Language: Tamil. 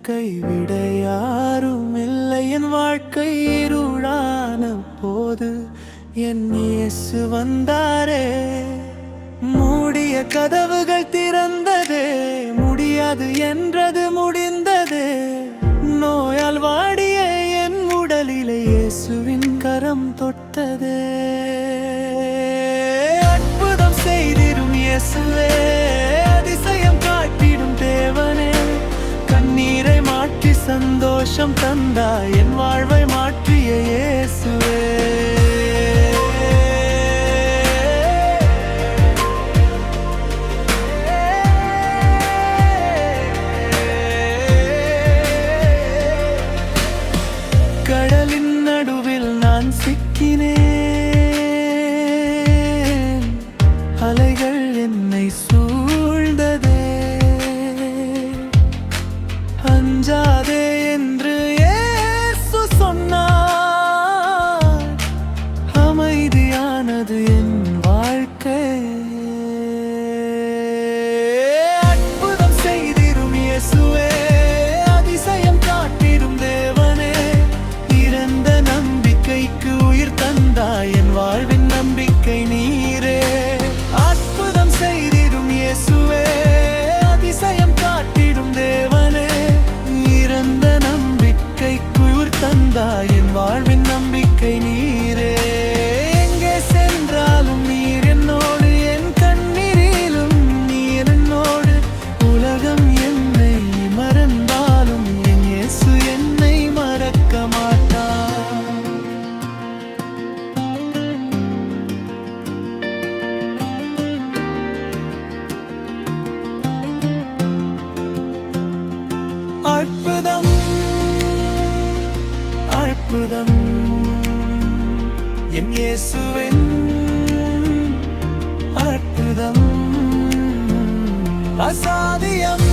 கைவிட யாரும் இல்லை. என் வாழ்க்கை இருளான போது என் இயேசு வந்தாரே. மூடிய கதவுகள் திறந்ததே, முடியாது என்றது முடிந்ததே. நோயால் வாடிய என் உடலிலே இயேசுவின் கரம் தொட்டதே. அற்புதம் செய்திடும் இயேசுவே, அதிசயம் காட்டிடும் தேவனே. கண்ணீரை மாற்றி சந்தோஷம் தந்தாய், என் வாழ்வை மாற்றிய இயேசுவே. கடலின் நடுவில் நான் சிக்கினேன், அலைகள் என்னை சூழ்ந்ததே. அஞ்சாதே என்று இயேசு சொன்னார், அமைதியானது என் வாழ்க்கை. அற்புதம் செய்திடும் இயேசுவே, அதிசயம் காட்டிடும் தேவனே. இறந்த நம்பிக்கைக்கு உயிர் தந்தாய், என் வாழ்வின் நம்பிக்கை நீரே. அற்புதம் செய்திடும் இயேசுவே, அதிசயம் காட்டிடும் தேவனே. இறந்த நம்பிக்கைக்கு உயிர் தந்தாய், என் வாழ்வின் நம்பிக்கை நீரே. எங்கே சென்றாலும் நீர் என்னோடு, என் கண்ணீரிலும் நீர் என்னோடு. உலகம் என்னை மறந்தாலும் என் இயேசு என்னை மறக்க மாட்டார். அற்புதம் அற்புதம் என் இயேசுவின் அற்புதம். அசாத்தியம்